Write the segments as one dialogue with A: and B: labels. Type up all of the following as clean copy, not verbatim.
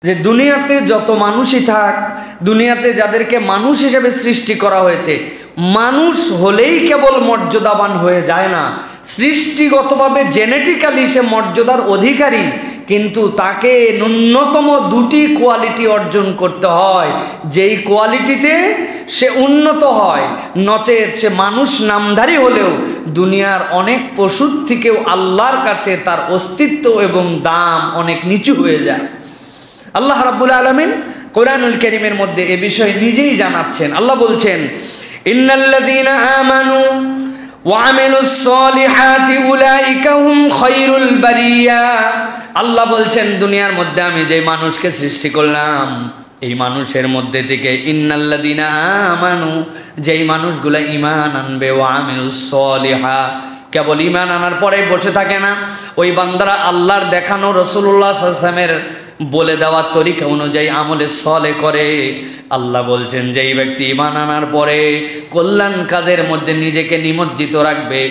A: যে দুনিয়াতে যত মানুষই থাক, দুনিয়াতে যাদেরকে মানুষ হিসেবে সৃষ্টি করা হয়েছে, মানুষ হলেই কেবল মর্যাদাবান হয়ে যায় না, সৃষ্টিগতভাবে জেনেটিক্যালি সে মর্যাদার অধিকারী, কিন্তু তাকে ন্যূনতম দুটি কোয়ালিটি অর্জন করতে হয়, যেই কোয়ালিটিতে সে উন্নত হয়। নচেত সে মানুষ নামধারী হলেও দুনিয়ার অনেক পশুর থেকেও আল্লাহর কাছে তার অস্তিত্ব এবং দাম অনেক নিচু হয়ে যায়। আল্লাহ রাব্বুল আলামিন কোরআনুল কারীমের মধ্যে এ বিষয়ে নিজেই জানাচ্ছেন। আল্লাহ বলছেন, ইন্নাল্লাযীনা আমানু ওয়া আমিলুস সলিহাতি উলাইকা হুম খায়রুল বারিয়া। আল্লাহ বলছেন, দুনিয়ার মধ্যে আমি যে মানুষকে সৃষ্টি করলাম, এই মানুষের মধ্যে থেকে ইন্নাল্লাযীনা আমানু, যেই মানুষগুলা ঈমান আনবে, ওয়া আমিলুস সলিহা, কেবল ঈমান আনার পরে বসে থাকে না, ওই বান্দারা আল্লাহর দেখানো রাসূলুল্লাহ সাল্লাল্লাহু আলাইহি ওয়াসাল্লামের বলে দেওয়ার তরিকা অনুযায়ী আমলে সলে করে। আল্লাহ বলছেন, যেই ব্যক্তি ঈমান আনার পরে কল্যাণ কাজের মধ্যে নিজেকে নিমজ্জিত রাখবে,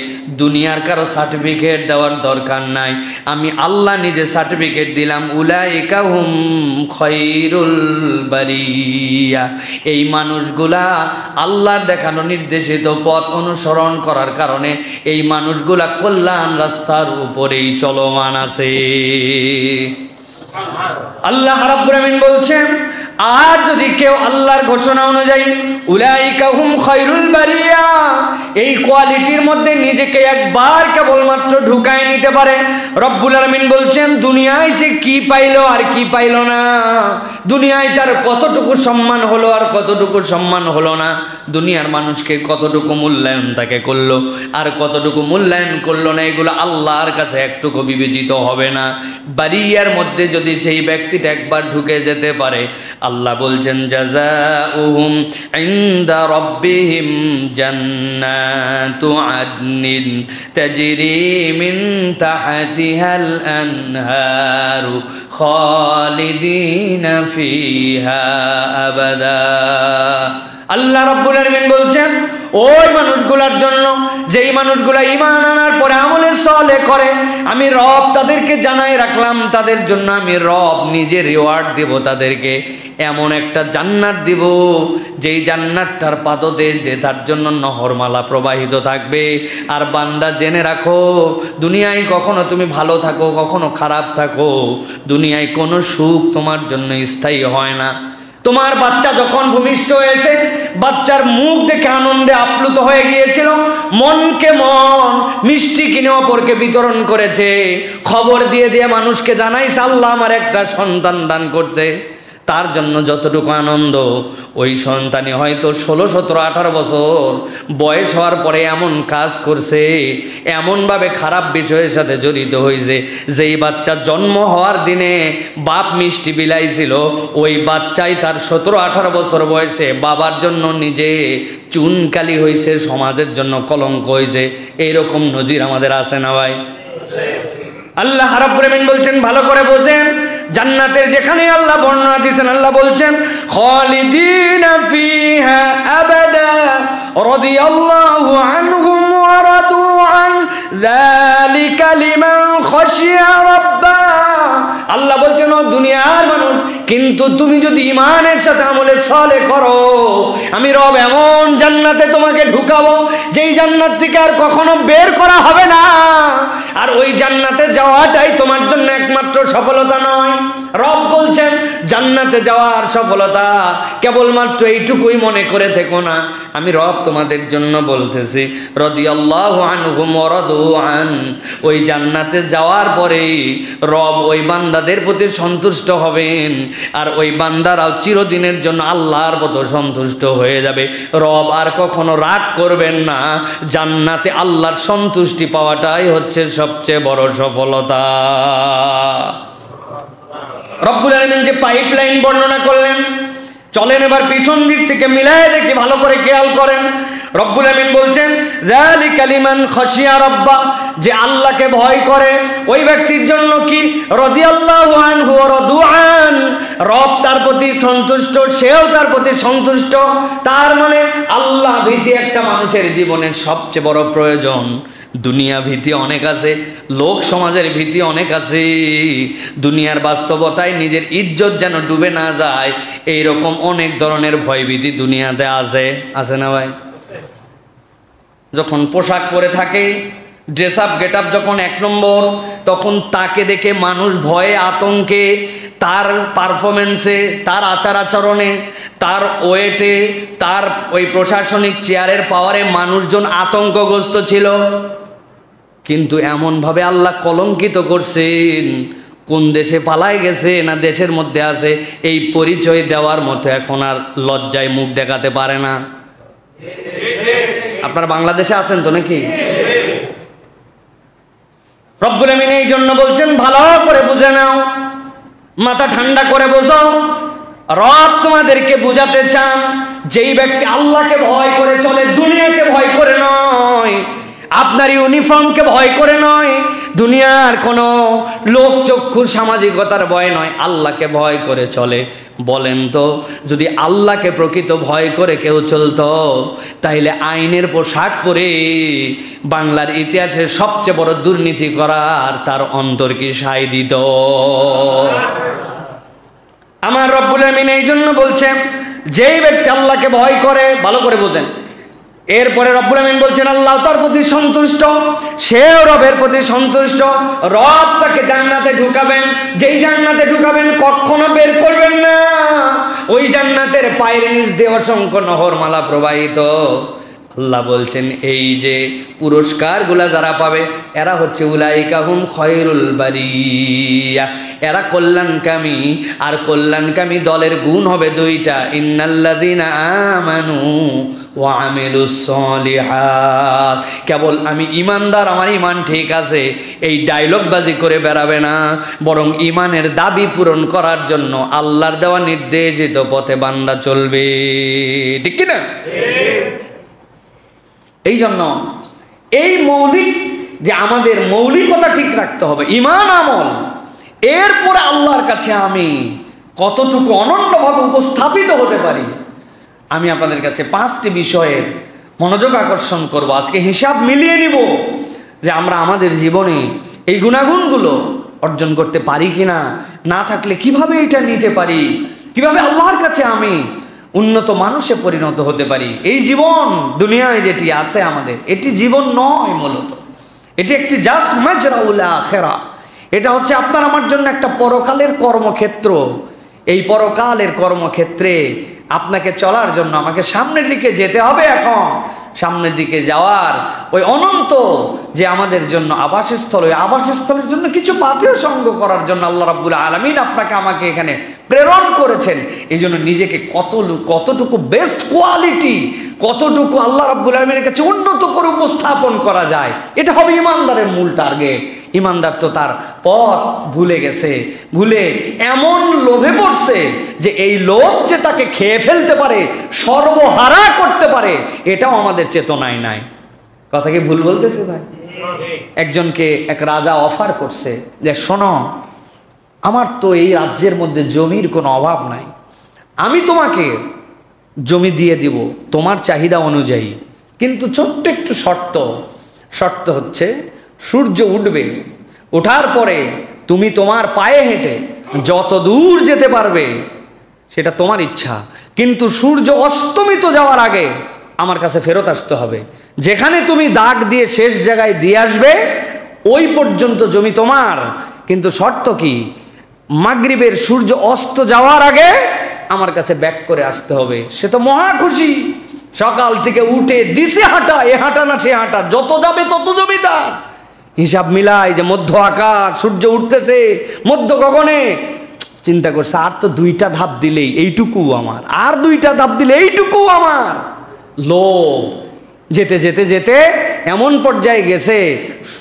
A: দুনিয়ার কারো সার্টিফিকেট দেওয়ার দরকার নাই, আমি আল্লাহ নিজে সার্টিফিকেট দিলাম, উলাইকা হুম খায়রুল বারিয়া। এই মানুষগুলা আল্লাহর দেখানো নির্দেশিত পথ অনুসরণ করার কারণে এই মানুষগুলা কল্যাণ রাস্তার উপরেই চলমান আছে। আল্লাহ রাব্বুল আমিন বলছেন, আর যদি কেউ আল্লাহর ঘোষণা অনুযায়ী উলাইকা হুম খায়রুল বারিয়া, এই কোয়ালিটির মধ্যে নিজেকে একবার কেবলমাত্র ঢুকায় নিতে পারে, রব্বুল আলামিন বলছেন, দুনিয়ায় সে কি পাইলো আর কি পাইলো না, দুনিয়ায় তার কতটুকু সম্মান হলো আর কতটুকু সম্মান হলো না, দুনিয়ার মানুষকে কতটুকু মূল্যায়ন তাকে করলো আর কতটুকু মূল্যায়ন করলো না, এগুলো আল্লাহর কাছে একটুকু বিবেচিত হবে না। বারিয়ার মধ্যে যদি সেই ব্যক্তিটা একবার ঢুকে যেতে পারে, আল্লাহ বলছেন, জাযাউহুম ইনদা রাব্বিহিম জান্নাতু আদনিন তাজরি মিন তাহতিহাল আনহারু খালিদিনা ফিহা আবাদা। আল্লাহ রাব্বুল আলামিন বলছেন, ওই মানুষগুলোর জন্য, যেই মানুষগুলা ঈমান আনার পরে আমলে সলে করে, আমি রব তাদেরকে জানাই রাখলাম, তাদের জন্য আমি রব নিজে রিওয়ার্ড দেব, তাদেরকে এমন একটা জান্নাত দিব, যেই জান্নাতটার পাদদেশ দিয়ে তার জন্য নহরমালা প্রবাহিত থাকবে। আর বান্দা জেনে রাখো, দুনিয়ায় কখনো তুমি ভালো থাকো, কখনো খারাপ থাকো, দুনিয়ায় কোনো সুখ তোমার জন্য স্থায়ী হয় না। তোমার বাচ্চা যখন ভূমিষ্ঠ হয়েছে, বাচ্চার মুখ দেখে আনন্দে আপ্লুত হয়ে গিয়েছিল, মনকে মন মিষ্টি কিনে অপরকে বিতরণ করেছে, খবর দিয়ে দিয়ে মানুষকে জানাইছে আল্লাহ আমার একটা সন্তান দান করছে। তার জন্য যতটুকু আনন্দ, ওই সন্তানই হয়তো 16, 17, 18 বছর বয়স হওয়ার পরে এমন কাজ করছে, এমনভাবে খারাপ বিষয়ের সাথে জড়িত হয়েছে, যেই বাচ্চা জন্ম হওয়ার দিনে বাপ মিষ্টি বিলাইছিল, ওই বাচ্চাই তার 17, 18 বছর বয়সে বাবার জন্য নিজে চুনকালি হয়েছে, সমাজের জন্য কলঙ্ক হয়েছে। এইরকম নজির আমাদের আছে না ভাই? আল্লাহ রাব্বুল আমিন বলছেন, ভালো করে বোঝেন, জান্নাতের যেখানে আল্লাহ বর্ণনা দিয়েছেন, আল্লাহ বলছেন, খালিদিনা ফিহা আবাদা রাদিয়াল্লাহু আনহুম ওয়া রাদু আন যালিকা লিমান খাশিয়া রাব্বা। আল্লাহ বলছেন, ও দুনিয়ার মানুষ, কিন্তু তুমি যদি ঈমানের সাথে আমলে সলে করো, আমি রব এমন জান্নাতে তোমাকে ঢুকাবো, যেই জান্নাত থেকে আর কখনো বের করা হবে না। আর ওই জান্নাতে যাওয়াটাই তোমার জন্য একমাত্র সফলতা নয়। রব বলছেন, জান্নাতে যাওয়ার সফলতা কেবলমাত্র এইটুকুই মনে করে থেকো না, আমি রব তোমাদের জন্য বলতেছি, রাদিয়াল্লাহু আনহুম ওয়া রাদু আন, ওই জান্নাতে যাওয়ার পরে রব ওই বান্দাদের প্রতি সন্তুষ্ট হবেন, আর ওই বান্দারাও চিরদিনের জন্য আল্লাহর মতো সন্তুষ্ট হয়ে যাবে। রব আর কখনো রাগ করবেন না। জান্নাতে আল্লাহর সন্তুষ্টি পাওয়াটাই হচ্ছে সবচেয়ে বড় সফলতা। রব্বুল আলামিন যে পাইপলাইন বর্ণনা করলেন, চলেন এবার পিছন দিক থেকে মিলায় দেখি, ভালো করে খেয়াল করেন। রব্বুল আমিন বলছেন যালিকা লিমান খাশিয়া রাব্বা, যে আল্লাহকে ভয় করে ওই ব্যক্তির জন্য কি রাদিয়াল্লাহু আনহু ওয়া রাদু আন, রব তার প্রতি সন্তুষ্ট, সেও তার প্রতি সন্তুষ্ট। তার মানে আল্লাহ ভীতি একটা মানুষের জীবনের সবচেয়ে বড় প্রয়োজন। দুনিয়া ভীতি অনেক আছে, লোক সমাজের ভীতি অনেক আছে, দুনিয়ার বাস্তবতায় নিজের ইজ্জত যেন ডুবে না যায় এইরকম অনেক ধরনের ভয়ভীতি দুনিয়াতে আছে না ভাই? যখন পোশাক পরে থাকে, ড্রেস আপ গেট আপ যখন এক নম্বর, তখন তাকে দেখে মানুষ ভয়ে আতঙ্কে, তার পারফরমেন্সে, তার আচার আচরণে, তার ওয়েটে, তার ওই প্রশাসনিক চেয়ারের পাওয়ারে মানুষজন আতঙ্কগ্রস্ত ছিল। কিন্তু এমনভাবে আল্লাহ কলঙ্কিত করছেন, কোন দেশে পালায় গেছে না দেশের মধ্যে আছে, এই পরিচয় দেওয়ার মতো এখন আর লজ্জায় মুখ দেখাতে পারে না। আপনারা বাংলাদেশে আছেন তো নাকি? রব্বুল আমিন এই জন্য বলছেন ভালো করে বুঝে নাও, মাথা ঠান্ডা করে বোঝো। রব তোমাদেরকে বুঝাতে চান, যেই ব্যক্তি আল্লাহকে ভয় করে চলে, দুনিয়াকে ভয় করে নয়, আপনার ইউনিফর্মকে ভয় করে নয়, দুনিয়ার কোনো লোক চক্ষুর সামাজিকতার ভয় নয়, আল্লাহকে ভয় করে চলে। বলেন তো, যদি আল্লাহকে প্রকৃত ভয় করে কেউ চলতো, তাইলে আইনের পোশাক পরে বাংলার ইতিহাসের সবচেয়ে বড় দুর্নীতি করার তার অন্তর কি সায় দিত? আমার রব্বুল আমিন এই জন্য বলছেন, যেই ব্যক্তি আল্লাহকে ভয় করে, ভালো করে বোঝেন। এরপরে রব্বুল আমিন বলছেন আল্লাহ তার প্রতি সন্তুষ্ট, সেও রবের প্রতি সন্তুষ্ট। রব তাকে জান্নাতে ঢুকাবেন, যেই জান্নাতে ঢুকাবেন কখনো বের করবেন না। ওই জান্নাতের পায়ের নিচ দিয়ে অসংখ্য নহরমালা প্রবাহিত। আল্লাহ বলছেন এই যে পুরস্কারগুলা যারা পাবে এরা হচ্ছে উলাইকা হুম খয়রুল বারিয়া, এরা কল্যাণকামী। আর কল্যাণকামী দলের গুণ হবে দুইটা, ইন্নাল্লাযীনা আমানু ওয়া আমিলুস সলিহাত। কেবল আমি ইমানদার, আমার ইমান ঠিক আছে, এই ডায়লগবাজি করে বেড়াবে না, বরং ইমানের দাবি পূরণ করার জন্য আল্লাহর দেওয়া নির্দেশিত পথে বান্দা চলবে। ঠিক কি না? এই জন্য এই মৌলিক যে আমাদের মৌলিকতা ঠিক রাখতে হবে, ইমান আমল, এরপরে আল্লাহর কাছে আমি কতটুকু অনন্যভাবে উপস্থাপিত হতে পারি। আমি আপনাদের কাছে 5টি বিষয়ের মনোযোগ আকর্ষণ করব। আজকে হিসাব মিলিয়ে নিব যে আমরা আমাদের জীবনে এই গুণাগুণগুলো অর্জন করতে পারি কিনা, না থাকলে কিভাবে এটা নিতে পারি, কিভাবে আল্লাহর কাছে আমি উন্নত মানুষে পরিণত হতে পারি। এই জীবন দুনিয়ায় যেটি আছে আমাদের, এটি জীবন নয়, মূলত এটি একটি জাস্ট মাজরাউল আখিরা। এটা হচ্ছে আপনার আমার জন্য একটা পরকালের কর্মক্ষেত্র। এই পরকালের কর্মক্ষেত্রে আপনাকে চলার জন্য আমাকে সামনের দিকে যেতে হবে। এখন সামনের দিকে যাওয়ার ওই অনন্ত যে আমাদের জন্য আবাসস্থল, ওই আবাসস্থলের জন্য কিছু পাথেয় সঙ্গ করার জন্য আল্লাহ রাব্বুল আলামিন আপনাকে আমাকে এখানে প্রেরণ করেছেন। এই জন্য নিজেকে কতটুকু বেস্ট কোয়ালিটি, কতটুকু আল্লাহ রাব্বুল আলামিনের কাছে উন্নত করে উপস্থাপন করা যায়, এটা হবে ইমানদারের মূল টার্গেট। ইমানদার তো তার পথ ভুলে গেছে, ভুলে এমন লোভে পড়ছে যে এই লোভ যে তাকে খেয়ে ফেলতে পারে, সর্বহারা করতে পারে, এটাও আমাদের চেতনায় নাই। কথা কি ভুল বলতেছে ভাই? একজনকে এক রাজা অফার করছে যে শোনো, আমার তো এই রাজ্যের মধ্যে জমির কোনো অভাব নাই, আমি তোমাকে জমি দিয়ে দিব তোমার চাহিদা অনুযায়ী, কিন্তু ছোট্ট একটু শর্ত হচ্ছে সূর্য উঠবে, ওঠার পরে তুমি তোমার পায়ে হেঁটে যত দূর যেতে পারবে সেটা তোমার ইচ্ছা, কিন্তু সূর্য অস্তমিত যাওয়ার আগে আমার কাছে ফেরত আসতে হবে। যেখানে তুমি দাগ দিয়ে শেষ জায়গায় দিয়ে আসবে ওই পর্যন্ত জমি তোমার, কিন্তু শর্ত কি, মাগরিবের সূর্য অস্ত যাওয়ার আগে আমার কাছে ব্যাক করে আসতে হবে। সে তো মহা খুশি, সকাল থেকে উঠে দিশে হাঁটা, এ হাঁটা না সে হাঁটা, যত যাবে তত জমিদার। হিসাব মিলাই যে মধ্য আকাশ, সূর্য উঠতেছে মধ্য গগনে, চিন্তা করছে আর তো 2টা ধাপ দিলেই এইটুকু আমার, আর 2টা ধাপ দিলে এইটুকু আমার। লোভ যেতে যেতে যেতে এমন পর্যায়ে গেছে,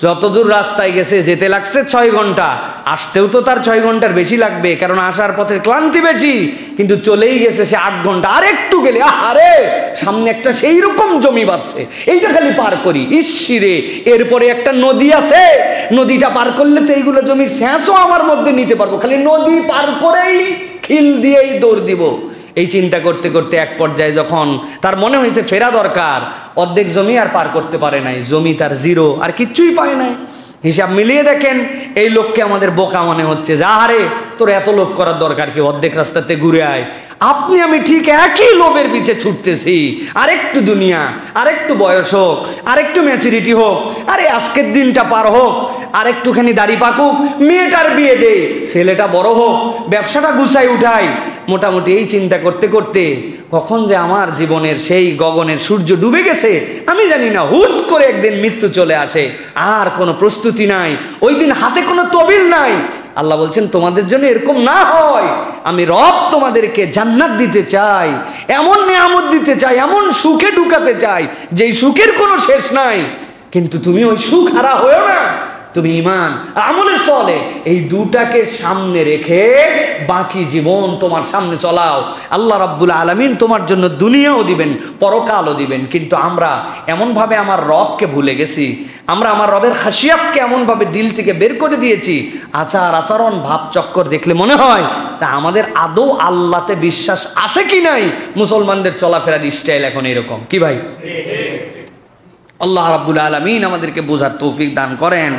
A: যতদূর রাস্তায় গেছে যেতে লাগছে 6 ঘন্টা, আসতেও তো তার 6 ঘন্টার বেশি লাগবে, কারণ আসার পথের ক্লান্তি বেশি, কিন্তু চলেই গেছে সে 8 ঘন্টা। আর একটু গেলে আরে সামনে একটা সেই রকম জমি বাঁচছে, এইটা খালি পার করি, ইসিরে এরপরে একটা নদী আছে, নদীটা পার করলে তো এইগুলো জমির শেষও আমার মধ্যে নিতে পারবো, খালি নদী পার করেই খিল দিয়েই দৌড় দিব। এই চিন্তা করতে করতে এক পর্যায়ে যখন তার মনে হয়েছে ফেরা দরকার, অর্ধেক জমি আর পার করতে পারে নাই, জমি তার জিরো, আর কিচ্ছুই পায় নাই। হিসাব মিলিয়ে দেখেন এই লোককে আমাদের বোকা মনে হচ্ছে, যা হারে তোর এত লোভ করার দরকার কি, অর্ধেক রাস্তাতে ঘুরে আয়। আপনি আমি ঠিক একই লোভের পিছে ছুটতেছি, আরেকটু দুনিয়া, আরেকটু বয়স হোক, আরেকটু ম্যাচুরিটি হোক, আরে আজকের দিনটা পার হোক, আরেকটুখানি দাড়ি পাকুক, মেয়েটার বিয়ে দে, ছেলেটা বড় হোক, ব্যবসাটা গুছাই উঠাই। মোটামুটি এই চিন্তা করতে করতে কখন যে আমার জীবনের সেই গগনের সূর্য ডুবে গেছে আমি জানি না। হুট করে একদিন মৃত্যু চলে আসে, আর কোনো প্রস্তুতি নাই, ওই দিন হাতে কোনো তবিল নাই। আল্লাহ বলছেন তোমাদের জন্য এরকম না হয়, আমি রব তোমাদেরকে জান্নাত দিতে চাই, এমন নিয়ামত দিতে চাই, এমন সুখে ঢুকাতে চাই যেই সুখের কোনো শেষ নাই। কিন্তু তুমি ওই সুখ হারা হয়েও না, তুমি ঈমান আর আমলের সলে এই দুটাকে সামনে রেখে বাকি জীবন তোমার সামনে চলাও। আল্লাহ রাব্বুল আলামিন তোমার জন্য দুনিয়াও দিবেন, পরকালও দিবেন। কিন্তু আমরা এমনভাবে আমার রবকে ভুলে গেছি, আমরা আমার রবের খাসিয়াতকে এমনভাবে দিল থেকে বের করে দিয়েছি, আচার আচরণ ভাব চক্কর দেখলে মনে হয় তা আমাদের আদৌ আল্লাহতে বিশ্বাস আছে কি নাই। মুসলমানদের চলাফেরার স্টাইল এখন এরকম কি ভাই? আল্লাহ রাব্বুল আলামিন আমাদেরকে বোঝার তৌফিক দান করেন।